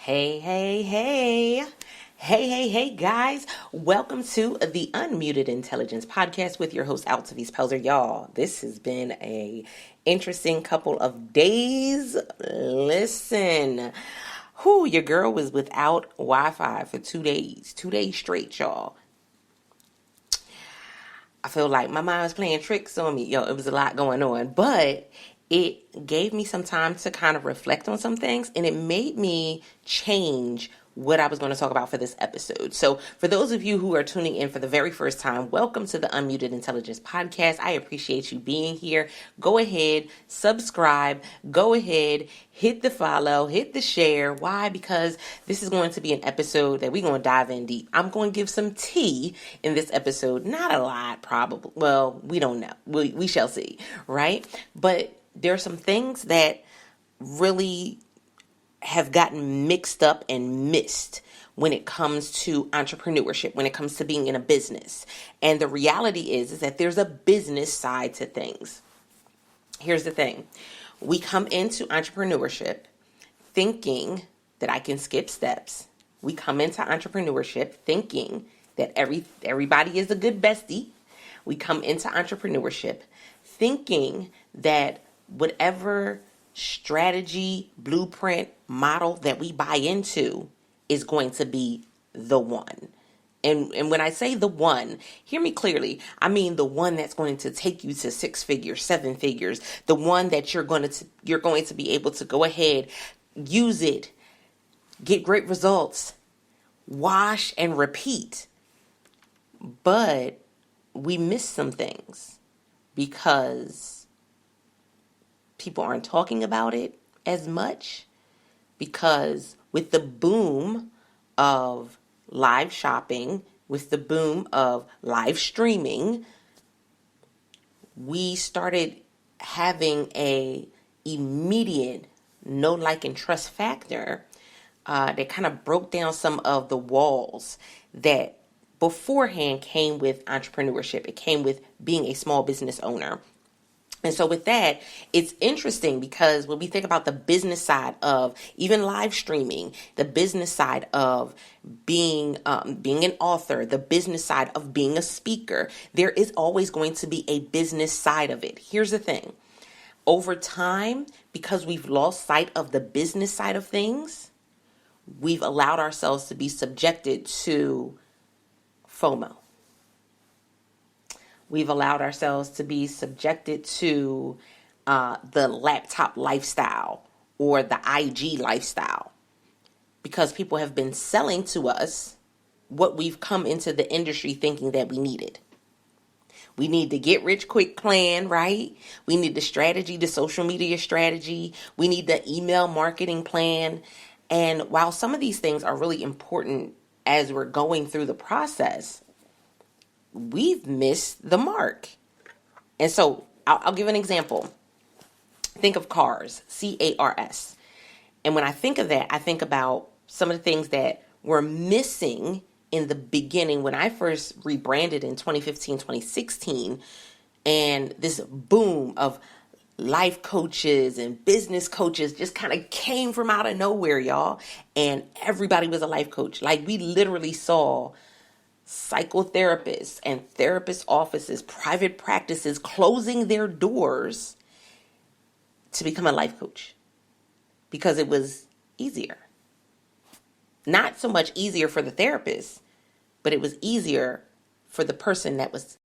Hey, hey, hey. Hey, hey, hey, guys. Welcome to the Unmuted Intelligence Podcast with your host, Altavis Pelzer. Y'all, this has been a interesting couple of days. Listen, your girl was without Wi-Fi for 2 days. 2 days straight, y'all. I feel like my mind was playing tricks on me. It was a lot going on, but it gave me some time to kind of reflect on some things, and it made me change what I was going to talk about for this episode. So for those of you who are tuning in for the very first time, welcome to the Unmuted Intelligence Podcast. I appreciate you being here. Go ahead, subscribe, go ahead, hit the follow, hit the share. Why? Because this is going to be an episode that we're going to dive in deep. I'm going to give some tea in this episode. Not a lot, probably. Well, we don't know. We shall see, right? But there are some things that really have gotten mixed up and missed when it comes to entrepreneurship, when it comes to being in a business. And the reality is that there's a business side to things. Here's the thing. We come into entrepreneurship thinking that I can skip steps. We come into entrepreneurship thinking that everybody is a good bestie. We come into entrepreneurship thinking that whatever strategy, blueprint, model that we buy into is going to be the one. And when I say the one, hear me clearly. I mean the one that's going to take you to 6 figures, 7 figures, the one that you're going to be able to go ahead, use it, get great results, wash and repeat. But we miss some things because people aren't talking about it as much, because with the boom of live shopping, with the boom of live streaming, we started having a immediate know, like, and trust factor that kind of broke down some of the walls that beforehand came with entrepreneurship. It came with being a small business owner. And so with that, it's interesting because when we think about the business side of even live streaming, the business side of being an author, the business side of being a speaker, there is always going to be a business side of it. Here's the thing. Over time, because we've lost sight of the business side of things, we've allowed ourselves to be subjected to FOMO. We've allowed ourselves to be subjected to the laptop lifestyle or the IG lifestyle, because people have been selling to us what we've come into the industry thinking that we needed. We need the get rich quick plan, right? We need the strategy, the social media strategy. We need the email marketing plan. And while some of these things are really important as we're going through the process, we've missed the mark. And so I'll give an example. Think of cars, CARS. And when I think of that, I think about some of the things that were missing in the beginning when I first rebranded in 2015, 2016. And this boom of life coaches and business coaches just kind of came from out of nowhere, y'all. And everybody was a life coach. Like, we literally saw psychotherapists and therapist offices, private practices closing their doors to become a life coach because it was easier. Not so much easier for the therapist, but it was easier for the person that was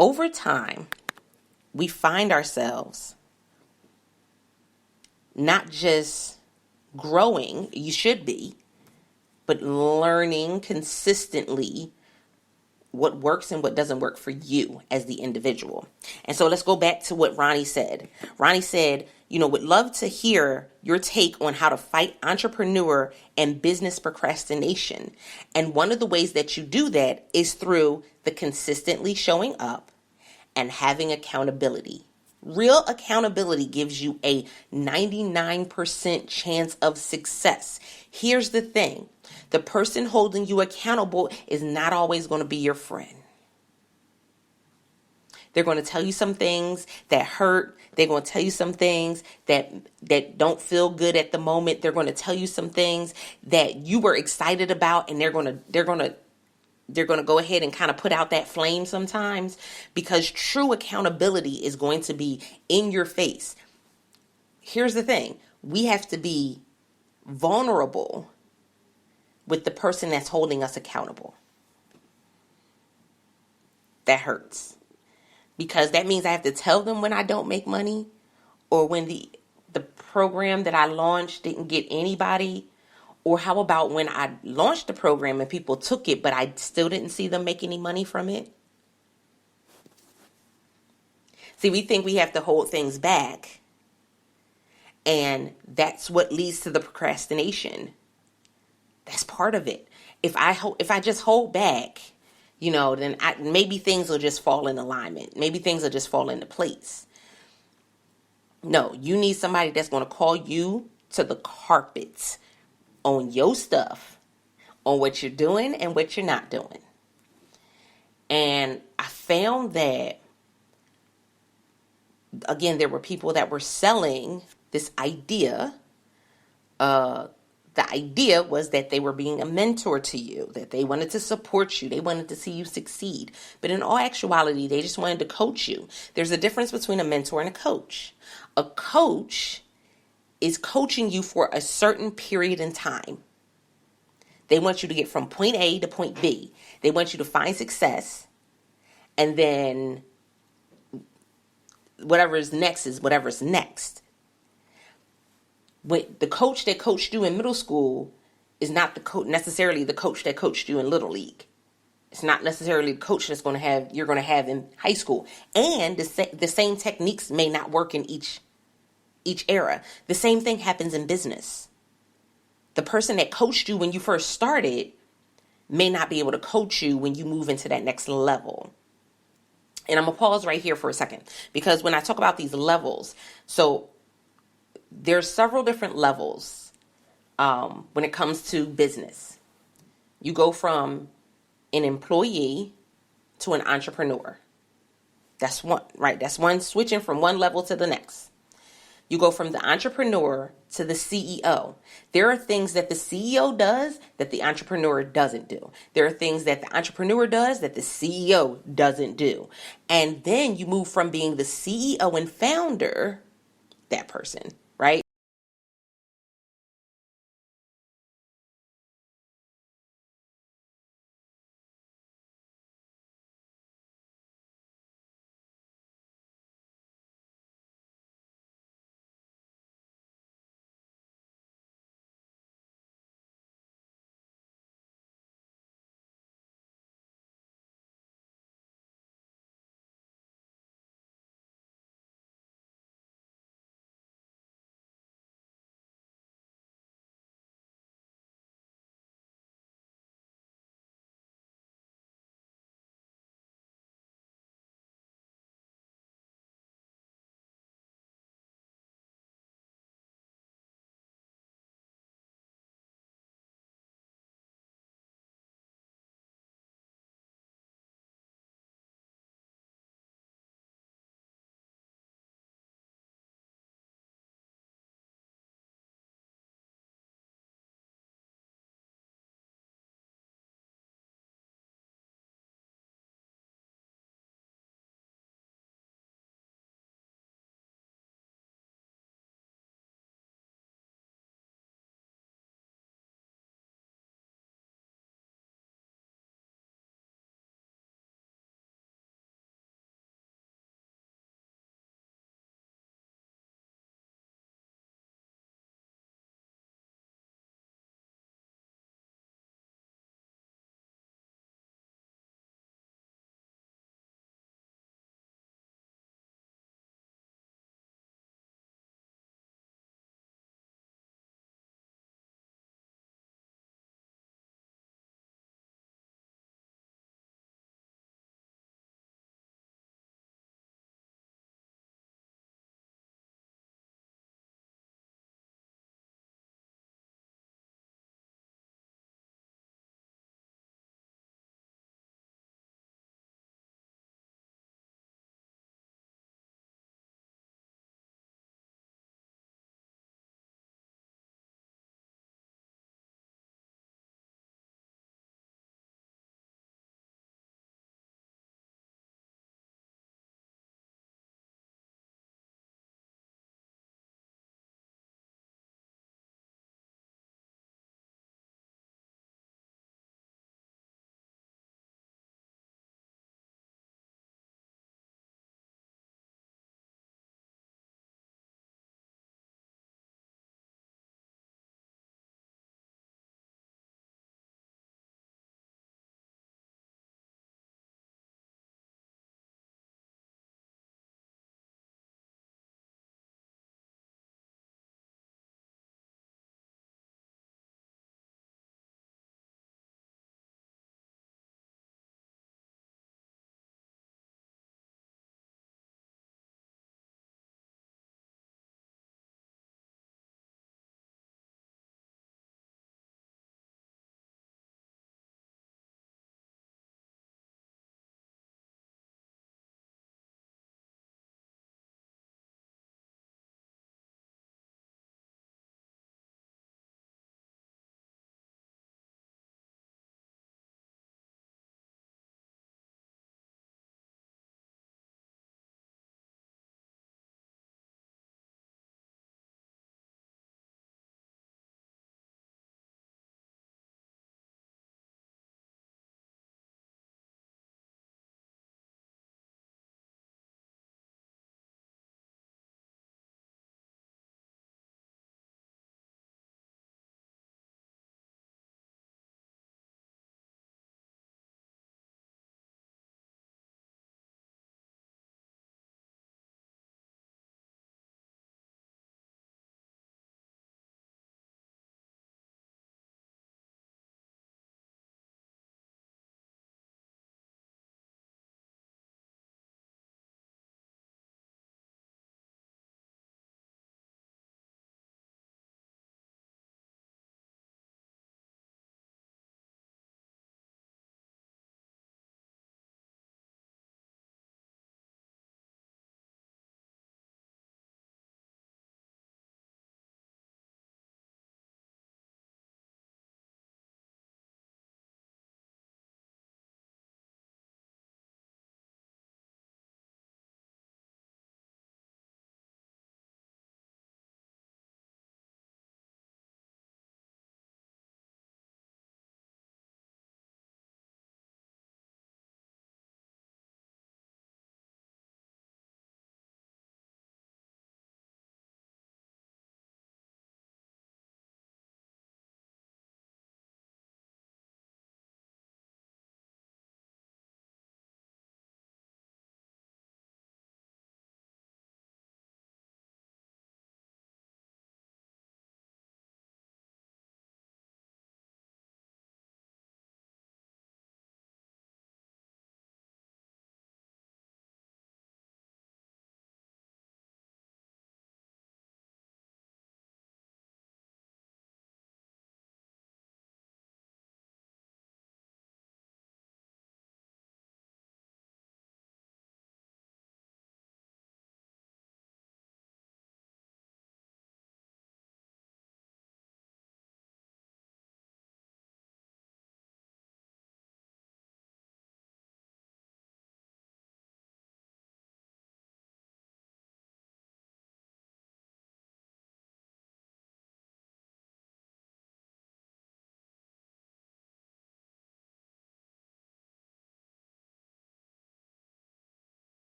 over time, we find ourselves not just growing, you should be, but learning consistently what works and what doesn't work for you as the individual. And so let's go back to what Ronnie said. Ronnie said, would love to hear your take on how to fight entrepreneur and business procrastination. And one of the ways that you do that is through the consistently showing up and having accountability. Real accountability gives you a 99% chance of success. Here's the thing. The person holding you accountable is not always going to be your friend. They're going to tell you some things that hurt. They're going to tell you some things that don't feel good at the moment. They're going to tell you some things that you were excited about, and they're going to go ahead and kind of put out that flame sometimes, because true accountability is going to be in your face. Here's the thing. We have to be vulnerable with the person that's holding us accountable. That hurts. Because that means I have to tell them when I don't make money, or when the program that I launched didn't get anybody. Or how about when I launched the program and people took it, but I still didn't see them make any money from it? See, we think we have to hold things back, and that's what leads to the procrastination. That's part of it. If I just hold back, then maybe things will just fall in alignment. Maybe things will just fall into place. No, you need somebody that's going to call you to the carpet on your stuff, on what you're doing and what you're not doing. And I found that, again, there were people that were selling this idea. The idea was that they were being a mentor to you, that they wanted to support you. They wanted to see you succeed. But in all actuality, they just wanted to coach you. There's a difference between a mentor and a coach. A coach is coaching you for a certain period in time. They want you to get from point A to point B. They want you to find success, and then whatever's next is whatever's next. When the coach that coached you in middle school is not necessarily the coach that coached you in Little League. It's not necessarily the coach you're going to have in high school. And the same techniques may not work in each era. The same thing happens in business. The person that coached you when you first started may not be able to coach you when you move into that next level. And I'm going to pause right here for a second, because when I talk about these levels, so there's several different levels when it comes to business. You go from an employee to an entrepreneur. That's one, right? That's one, switching from one level to the next. You go from the entrepreneur to the CEO. There are things that the CEO does that the entrepreneur doesn't do. There are things that the entrepreneur does that the CEO doesn't do. And then you move from being the CEO and founder, that person, right?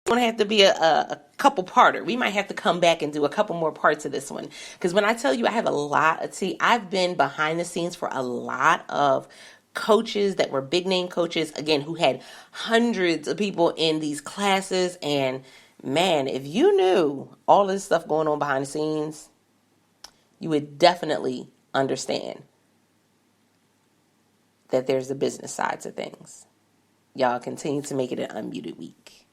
going to have to be a couple parter. We might have to come back and do a couple more parts of this one. Because when I tell you I have a lot, see, I've been behind the scenes for a lot of coaches that were big name coaches, again, who had hundreds of people in these classes. And man, if you knew all this stuff going on behind the scenes, you would definitely understand that there's the business sides of things. Y'all continue to make it an unmuted week.